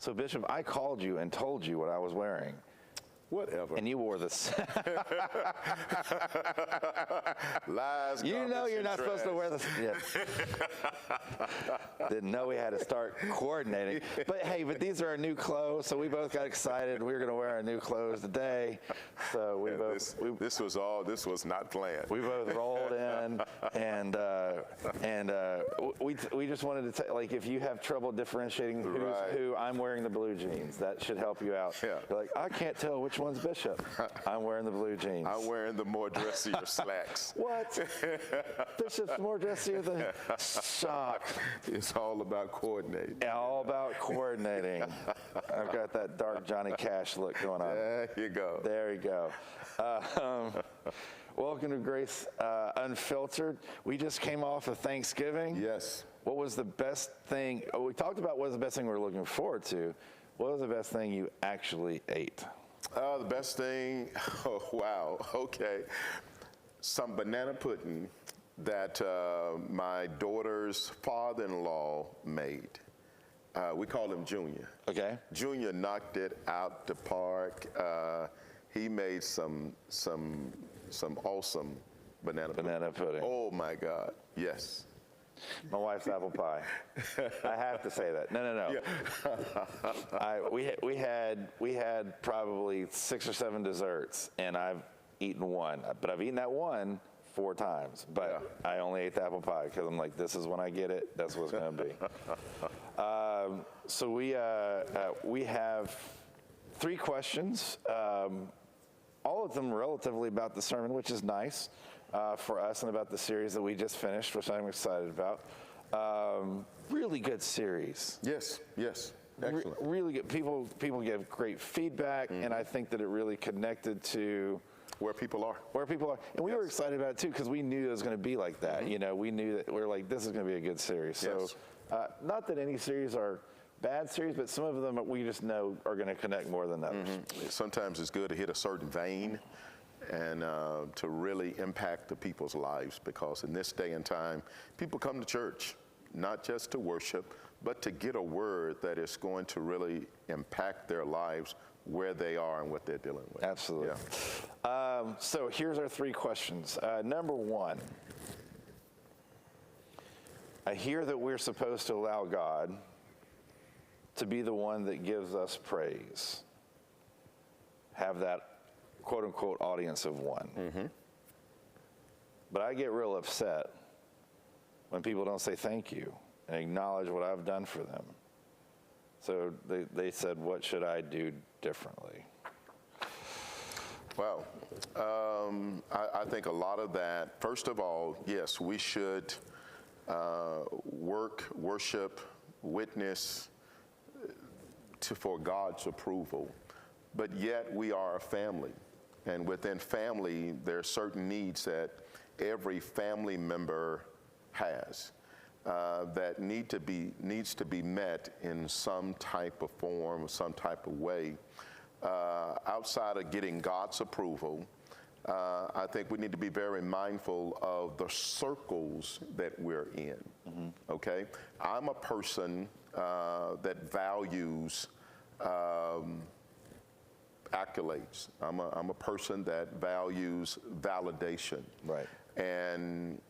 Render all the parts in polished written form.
So, Bishop, I called you and told you what I was wearing. Whatever. And you wore this. Lies. You know you're not supposed to wear this. Yeah. Didn't know we had to start coordinating. But hey, these are our new clothes, so we both got excited. We were going to wear our new clothes today. So we This was not planned. We both rolled in, and we just wanted to like, if you have trouble differentiating who's who, I'm wearing the blue jeans. That should help you out. Yeah. You're like, I can't tell which one's Bishop. I'm wearing the blue jeans. I'm wearing the more dressier slacks. What? Bishop's more dressier than shock. It's all about coordinating. All about coordinating. I've got that dark Johnny Cash look going on. There you go. There you go. Welcome to Grace Unfiltered. We just came off of Thanksgiving. Yes. What was the best thing? We talked about what was the best thing we're looking forward to. What was the best thing you actually ate? The best thing, oh, wow, okay. Some banana pudding that my daughter's father-in-law made. We call him Junior. Okay. Junior knocked it out the park. He made some awesome banana pudding. Oh my God, yes. My wife's apple pie. I have to say that. No. Yeah. We had probably 6 or 7 desserts, and I've eaten one. But I've eaten that one 4 times. But yeah. I only ate the apple pie because I'm like, this is when I get it. That's what it's going to be. So we have 3 questions. All of them relatively about the sermon, which is nice. For us, and about the series that we just finished, which I'm excited about. Really good series. Yes. Excellent. Really good. People give great feedback, and I think that it really connected to where people are. And we were excited about it too, because we knew it was going to be like that. You know, we knew that we're like, this is going to be a good series. So, not that any series are bad series, but some of them we just know are going to connect more than others. Sometimes it's good to hit a certain vein and to really impact the people's lives, because in this day and time, people come to church not just to worship, but to get a word that is going to really impact their lives where they are and what they're dealing with. Absolutely. Yeah. So here's our 3 questions. Number 1, I hear that we're supposed to allow God to be the one that gives us praise. Have that quote-unquote audience of 1. But I get real upset when people don't say thank you and acknowledge what I've done for them. So they said, what should I do differently? Well, I think a lot of that, first of all, yes, we should worship, witness for God's approval. But yet we are a family. And within family, there are certain needs that every family member has that needs to be met in some type of form, some type of way. Outside of getting God's approval, I think we need to be very mindful of the circles that we're in. Okay, I'm a person that values accolades. I'm a person that values validation. Right. And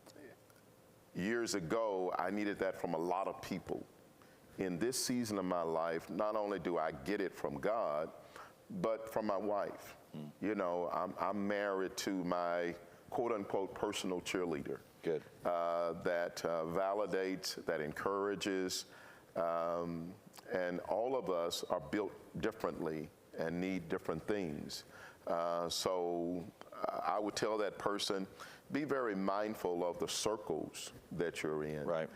years ago, I needed that from a lot of people. In this season of my life, not only do I get it from God, but from my wife. You know, I'm married to my quote-unquote personal cheerleader. Good. That validates, that encourages, and all of us are built differently and need different things. So I would tell that person, be very mindful of the circles that you're in. Right.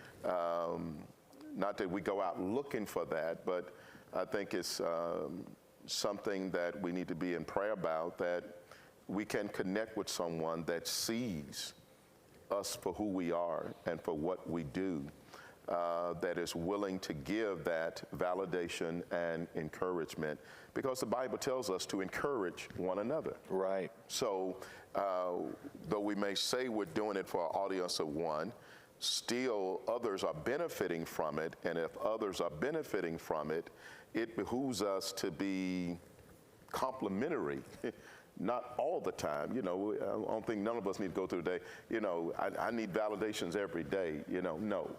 Not that we go out looking for that, but I think it's something that we need to be in prayer about, that we can connect with someone that sees us for who we are and for what we do, that is willing to give that validation and encouragement, because the Bible tells us to encourage one another. Right. So though we may say we're doing it for an audience of 1, still others are benefiting from it. And if others are benefiting from it, it behooves us to be complimentary. Not all the time, I don't think none of us need to go through the day, I need validations every day, no.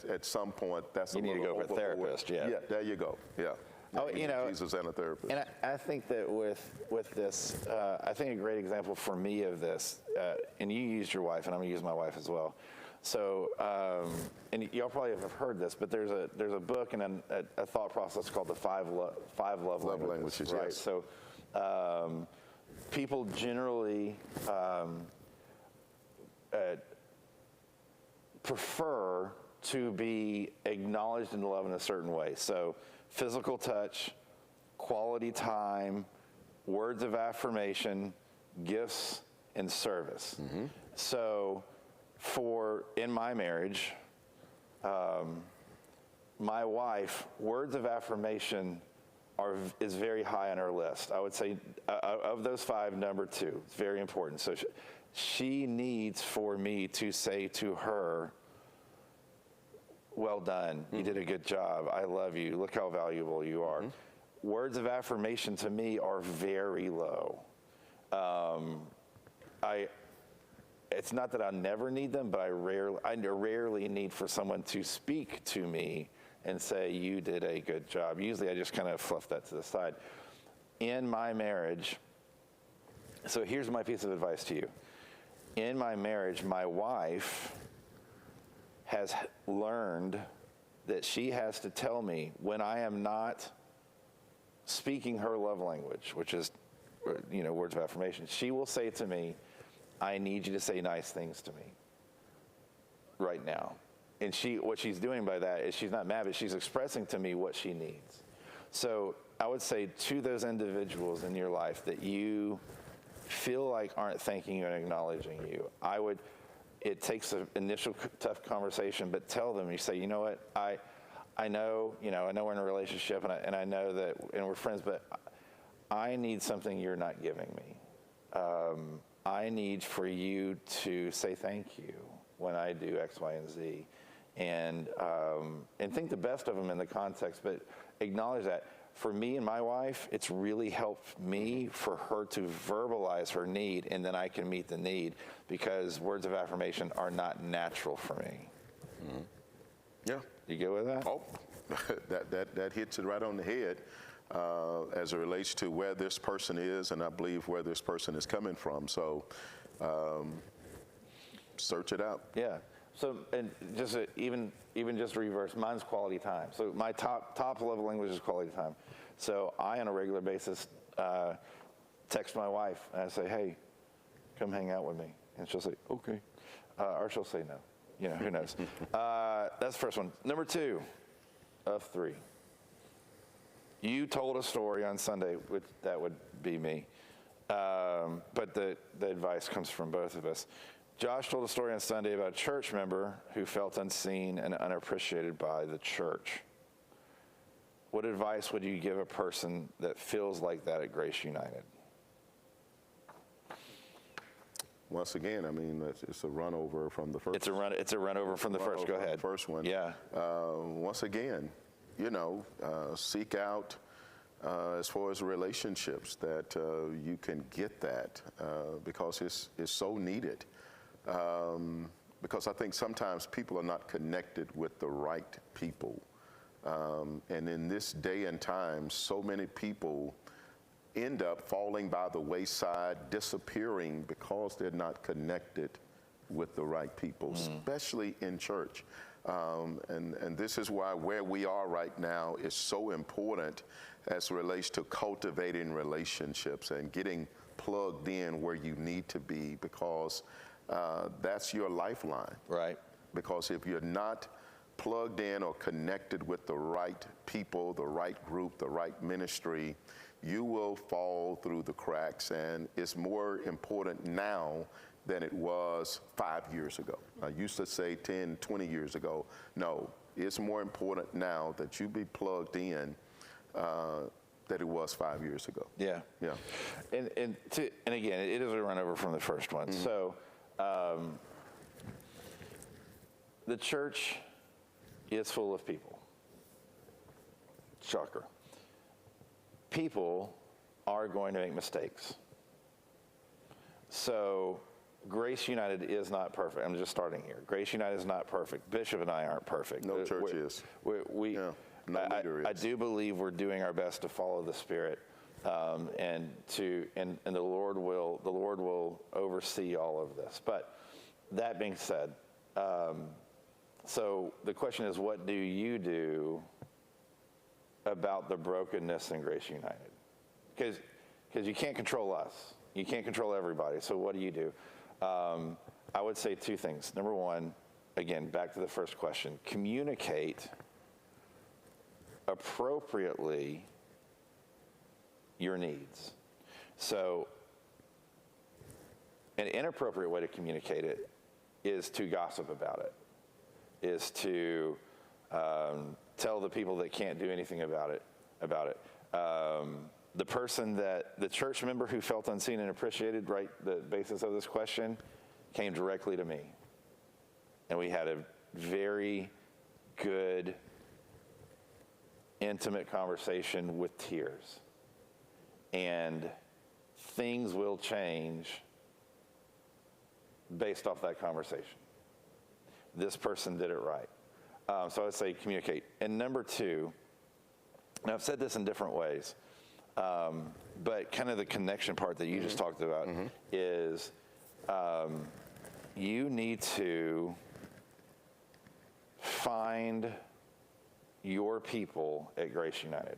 At some point, that's you need to go for a therapist, Yeah, there you go, yeah. Oh, Jesus and a therapist. And I think that with this, I think a great example for me of this, and you used your wife, and I'm gonna use my wife as well. So, and y'all probably have heard this, but there's a book and a thought process called the five love languages, right? Yes. So, people generally prefer to be acknowledged and loved in a certain way. So, physical touch, quality time, words of affirmation, gifts, and service. Mm-hmm. So, in my marriage, my wife, words of affirmation is very high on her list. I would say of those 5, number 2. It's very important. So she needs for me to say to her, well done, you did a good job, I love you, look how valuable you are. Mm-hmm. Words of affirmation to me are very low. It's not that I never need them, but I rarely need for someone to speak to me and say, you did a good job. Usually I just kind of fluff that to the side. In my marriage, so here's my piece of advice to you. In my marriage, my wife has learned that she has to tell me when I am not speaking her love language, which is, words of affirmation. She will say to me, I need you to say nice things to me right now. And what she's doing by that is she's not mad, but she's expressing to me what she needs. So I would say to those individuals in your life that you feel like aren't thanking you and acknowledging you, it takes an initial tough conversation, but tell them, you say, you know what, I know we're in a relationship and I know that, and we're friends, but I need something you're not giving me. I need for you to say thank you when I do X, Y, and Z. And think the best of them in the context, but acknowledge that. For me and my wife, it's really helped me for her to verbalize her need, and then I can meet the need, because words of affirmation are not natural for me. Mm-hmm. Yeah. You good with that? Oh, that hits it right on the head as it relates to where this person is, and I believe where this person is coming from. So search it out. Yeah. So, and just even just reverse, mine's quality time. So my top level language is quality time. So I, on a regular basis, text my wife and I say, hey, come hang out with me. And she'll say, okay. Or she'll say no. Who knows? That's the first one. Number 2 of 3. You told a story on Sunday, which that would be me. But the advice comes from both of us. Josh told a story on Sunday about a church member who felt unseen and unappreciated by the church. What advice would you give a person that feels like that at Grace United? Once again, it's a run over from the first. It's a run over from the first. Go ahead. The first one. Yeah. Once again, seek out as far as relationships that you can get that because it's so needed. Because I think sometimes people are not connected with the right people. And in this day and time, so many people end up falling by the wayside, disappearing because they're not connected with the right people, especially in church. And this is why where we are right now is so important as it relates to cultivating relationships and getting plugged in where you need to be, because that's your lifeline. Right. Because if you're not plugged in or connected with the right people, the right group, the right ministry, you will fall through the cracks. And it's more important now than it was 5 years ago. I used to say 10, 20 years ago. No, it's more important now that you be plugged in than it was 5 years ago. Yeah. Yeah. And again, it is a run over from the first one. So the church is full of people. Shocker. People are going to make mistakes. So Grace United is not perfect. I'm just starting here. Grace United is not perfect. Bishop and I aren't perfect. No church is. No leader is. I do believe we're doing our best to follow the Spirit, and the Lord will oversee all of this. But that being said, so the question is, what do you do about the brokenness in Grace United? Because you can't control us. You can't control everybody. So what do you do? I would say two things. Number one, again, back to the first question, communicate appropriately your needs. So an inappropriate way to communicate it is to gossip about it, is to tell the people that can't do anything about it. The church member who felt unseen and appreciated, right, the basis of this question, came directly to me. And we had a very good, intimate conversation with tears. And things will change based off that conversation. This person did it right. So I would say communicate. And number two, and I've said this in different ways, but kind of the connection part that you just talked about is you need to find your people at Grace United.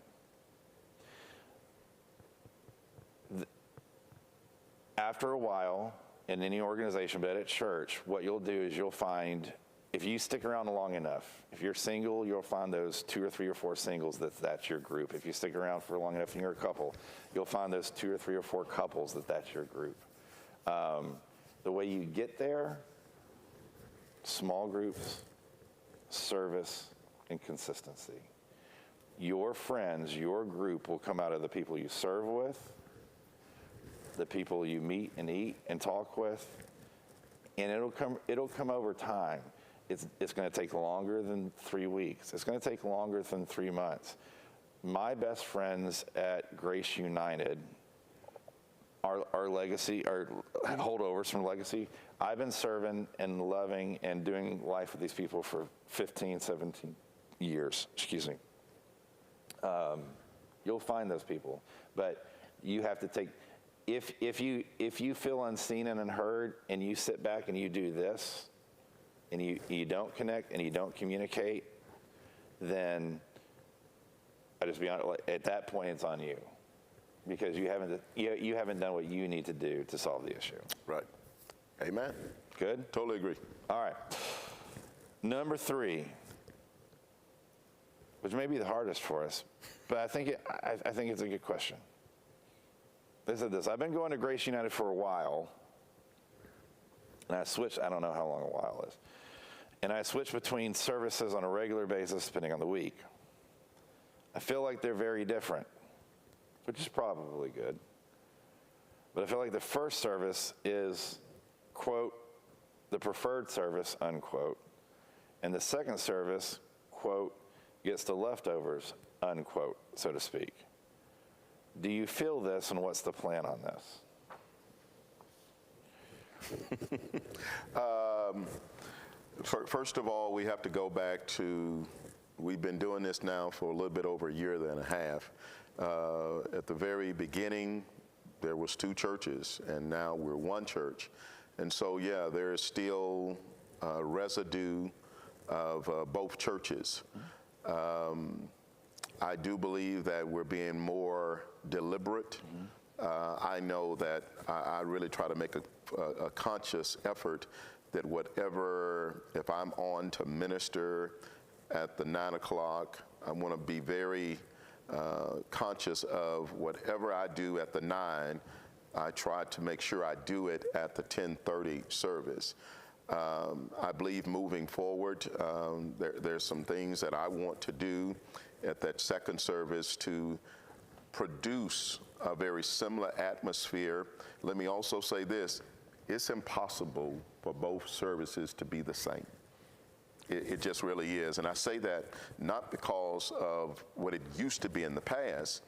After a while, in any organization, but at church, what you'll do is you'll find, if you stick around long enough, if you're single, you'll find those 2 or 3 or 4 singles that's your group. If you stick around for long enough and you're a couple, you'll find those 2 or 3 or 4 couples that's your group. The way you get there, small groups, service, and consistency. Your friends, your group will come out of the people you serve with, the people you meet and eat and talk with, and it'll come over time. It's going to take longer than 3 weeks. It's going to take longer than 3 months. My best friends at Grace United are legacy, are holdovers from legacy. I've been serving and loving and doing life with these people for 15, 17 years. Excuse me. You'll find those people, but you have to take. If you feel unseen and unheard, and you sit back and you do this, and you don't connect and you don't communicate, then I just be honest. At that point, it's on you, because you haven't done what you need to do to solve the issue. Right. Amen. Good. Totally agree. All right. Number 3, which may be the hardest for us, but I think it's a good question. They said this: I've been going to Grace United for a while, and I switched. I don't know how long a while is. And I switch between services on a regular basis, depending on the week. I feel like they're very different, which is probably good. But I feel like the first service is, quote, the preferred service, unquote. And the second service, quote, gets the leftovers, unquote, so to speak. Do you feel this, and what's the plan on this? First of all, we have to go back to, we've been doing this now for a little bit over a year and a half. At the very beginning, there was 2 churches, and now we're 1 church. And so, yeah, there is still residue of both churches. I do believe that we're being more deliberate. I know that I really try to make a conscious effort that if I'm on to minister at the 9 o'clock, I want to be very conscious of whatever I do at the 9, I try to make sure I do it at the 10:30 service. I believe moving forward, there's some things that I want to do at that second service to produce a very similar atmosphere. Let me also say this: it's impossible for both services to be the same. It just really is. And I say that not because of what it used to be in the past,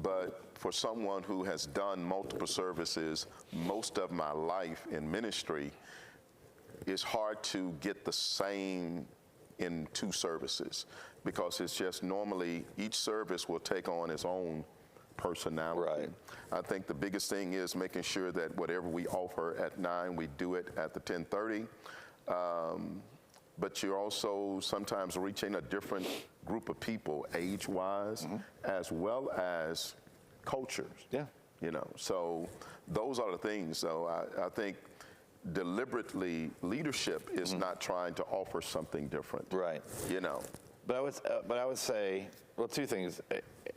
but for someone who has done multiple services most of my life in ministry, it's hard to get the same in two services, because it's just normally each service will take on its own personality. Right. I think the biggest thing is making sure that whatever we offer at 9, we do it at the 10:30. But you're also sometimes reaching a different group of people, age-wise, as well as cultures. Yeah. You know, so those are the things. So I think deliberately leadership is not trying to offer something different. Right. You know. But I would say, well, two things.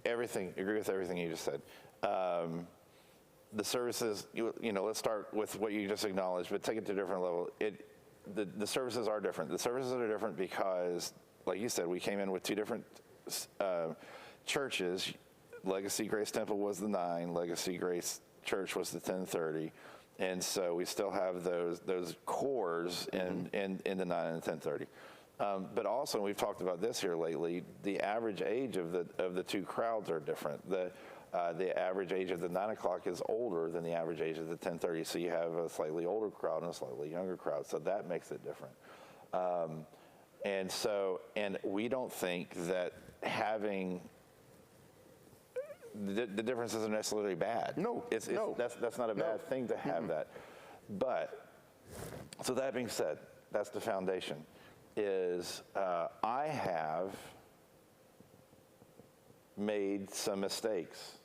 Agree with everything you just said. The services, you know, let's start with what you just acknowledged, but take it to a different level. The services are different. The services are different because, like you said, we came in with two different churches. Legacy Grace Temple was the 9. Legacy Grace Church was the 10:30. And so we still have those cores in the 9 and the 10:30. But also, and we've talked about this here lately, the average age of the two crowds are different. The average age of the 9 o'clock is older than the average age of the 10:30. So you have a slightly older crowd and a slightly younger crowd. So that makes it different. And we don't think that having the difference isn't necessarily bad. No, that's not a bad thing to have that. But, so that being said, that's the foundation, is I have made some mistakes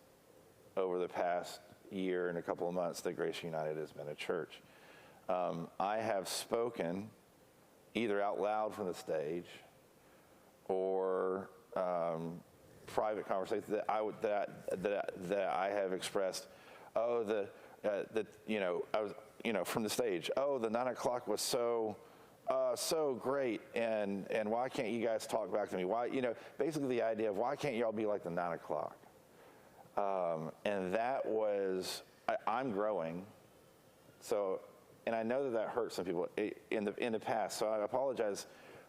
over the past year and a couple of months that Grace United has been a church. I have spoken either out loud from the stage or private conversations that I have expressed. From the stage. Oh, the 9 o'clock was so great, and why can't you guys talk back to me? Why, basically the idea of why can't y'all be like the 9 o'clock? And that was, I'm growing, so, and I know that hurt some people in the past. So I apologize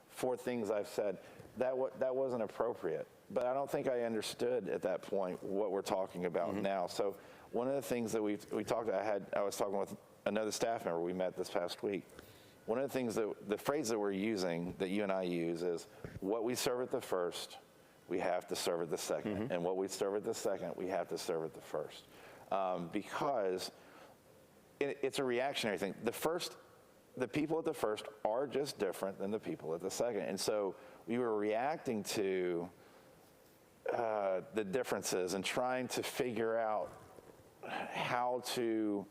for things I've said. That wasn't appropriate. But I don't think I understood at that point what we're talking about now. So one of the things that we talked about, I was talking with another staff member we met this past week. One of the things the phrase that we're using, that you and I use, is what we serve at the first, we have to serve at the second. And what we serve at the second, we have to serve at the first. Because it's a reactionary thing. The people at the first are just different than the people at the second. And so we were reacting to the differences and trying to figure out how to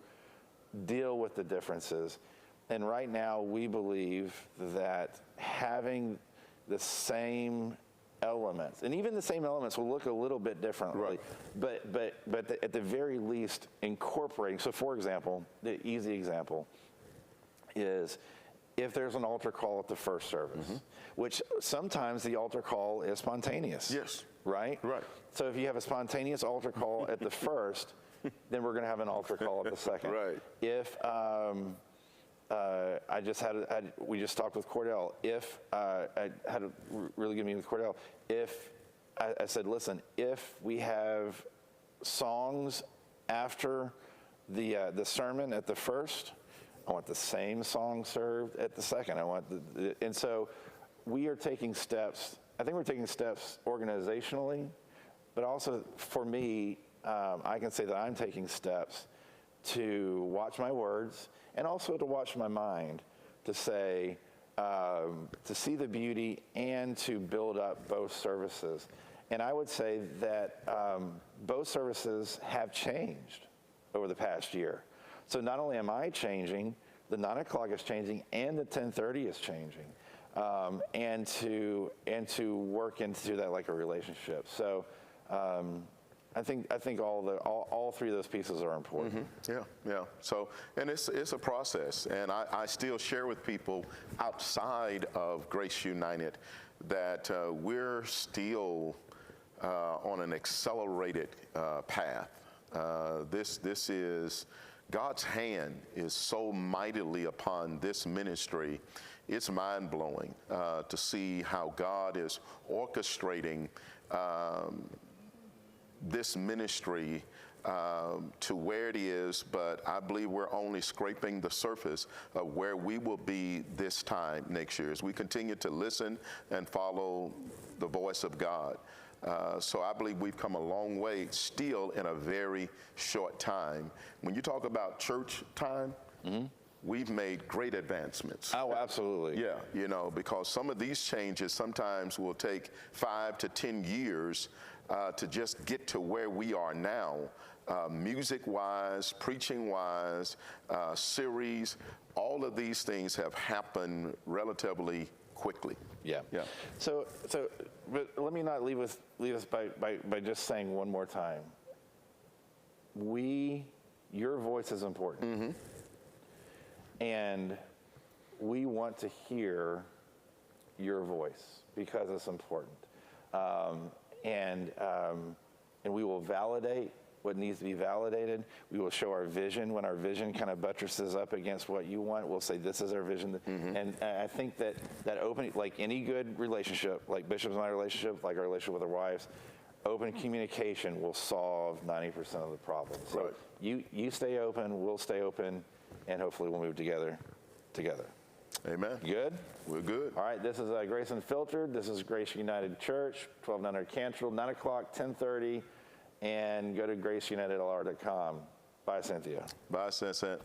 deal with the differences. And right now, we believe that having the same elements, and even the same elements will look a little bit differently, but at the very least, incorporating. So, for example, the easy example is if there's an altar call at the first service, which sometimes the altar call is spontaneous. Yes. Right? Right. So if you have a spontaneous altar call at the first, then we're going to have an altar call at the second. Right. If we just talked with Cordell. If I had a really good meeting with Cordell. If I said, listen, if we have songs after the sermon at the first, I want the same song served at the second. And so we are taking steps. I think we're taking steps organizationally, but also for me, I can say that I'm taking steps to watch my words and also to watch my mind, to say, to see the beauty and to build up both services. And I would say that both services have changed over the past year. So not only am I changing, the 9 o'clock is changing and the 10:30 is changing. And to work into that like a relationship. So I think all three of those pieces are important. Yeah. So, and it's a process, and I still share with people outside of Grace United that we're still on an accelerated path. This is God's hand is so mightily upon this ministry. It's mind-blowing to see how God is orchestrating this ministry to where it is, but I believe we're only scraping the surface of where we will be this time next year as we continue to listen and follow the voice of God. So I believe we've come a long way still in a very short time. When you talk about church time, we've made great advancements. Oh, absolutely. Yeah, you know, because some of these changes sometimes will take 5 to 10 years to just get to where we are now, music-wise, preaching-wise, series. All of these things have happened relatively quickly. Yeah. Yeah. So, but let me not leave us by just saying one more time. Your voice is important. And we want to hear your voice because it's important. And we will validate what needs to be validated. We will show our vision. When our vision kind of buttresses up against what you want, we'll say, this is our vision. And I think that open, like any good relationship, like Bishop's and my relationship, like our relationship with our wives, open communication will solve 90% of the problem. So Right. you stay open, we'll stay open, and hopefully we'll move together. Amen. Good? We're good. All right, this is Grace Unfiltered. This is Grace United Church, 1200 Cantrell, 9 o'clock, 10:30, and go to graceunitedlr.com. Bye, Cynthia. Bye, Saint.